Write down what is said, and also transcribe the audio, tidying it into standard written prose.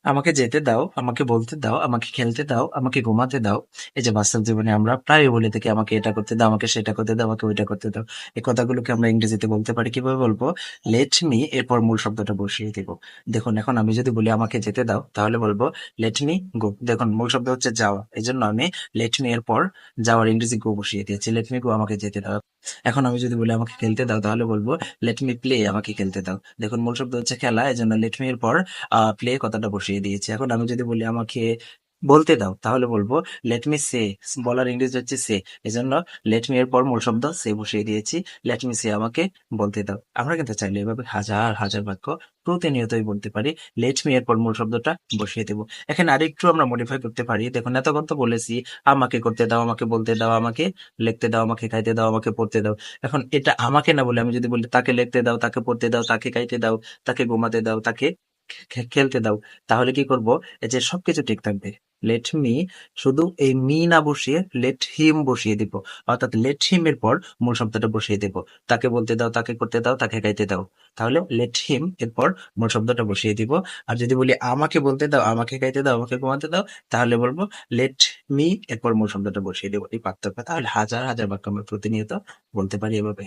আমাকে যেতে দাও, আমাকে বলতে দাও, আমাকে খেলতে দাও, আমাকে ঘুমাতে দাও। এই যে বাস্তব জীবনে আমরা প্রায় বলে থাকি, আমাকে এটা করতে দাও, আমাকে সেটা করতে দাও, আমাকে ওইটা করতে দাও। এই কথাগুলোকে আমরা ইংরেজিতে বলতে পারি কিভাবে বলবো? লেট মি এরপর মূল শব্দটা বসিয়ে দিব। দেখুন এখন আমি যদি বলি আমাকে যেতে দাও তাহলে বলবো লেট মি গো। দেখুন মূল শব্দ হচ্ছে যাওয়া, এই জন্য আমি লেট মি এর পর যাওয়ার ইংরেজি গো বসিয়ে দিয়েছি। লেট মি গো, আমাকে যেতে দাও। এখন আমি যদি বলি আমাকে খেলতে দাও তাহলে বলবো লেট মি প্লে, আমাকে খেলতে দাও। দেখুন মূল শব্দ হচ্ছে খেলা, এই জন্য লেট মি এর পর প্লে কথাটা বসিয়ে দিয়েছি। এখন আমি যদি বলি আমাকে বলতে দাও তাহলে বলবো লেট মি সে। বলার ইংরেজি হচ্ছে সে, এজন্য লেট মি এর পর মূল শব্দ সে বসিয়ে দিয়েছি। লেট মি সে, আমাকে বলতে দাও। আমরা কিন্তু চাইলে এভাবে হাজার হাজার বাক্য প্রতিনিয়তই বলতে পারি। লেট মি এর পর মূল শব্দটা বসিয়ে দেবো। এখানে আরেকটু আমরা মডিফাই করতে পারি। দেখুন এতক্ষণ তো বলেছি আমাকে করতে দাও, আমাকে বলতে দাও, আমাকে লিখতে দাও, আমাকে খাইতে দাও, আমাকে পড়তে দাও। এখন এটা আমাকে না বলে আমি যদি বলি তাকে লিখতে দাও, তাকে পড়তে দাও, তাকে খাইতে দাও, তাকে ঘুমাতে দাও, তাকে খেলতে দাও, তাহলে কি করব? এই যে সবকিছু ঠিক থাকবে। লেট মি, শুধু এই মি না বসিয়ে লেট হিম বসিয়ে দিব। অর্থাৎ লেট হিম এর পর মূল শব্দটা বসিয়ে দেব। তাকে বলতে দাও, তাকে করতে দাও, তাকে গাইতে দাও। তাহলে লেট হিম এরপর মূল শব্দটা বসিয়ে দিব। আর যদি বলি আমাকে বলতে দাও, আমাকে গাইতে দাও, আমাকে ঘুমাতে দাও, তাহলে বলবো লেট মি এরপর মূল শব্দটা বসিয়ে দেবো। এই পার্থক্য। তাহলে হাজার হাজার বাক্য আমরা প্রতিনিয়ত বলতে পারি এভাবে।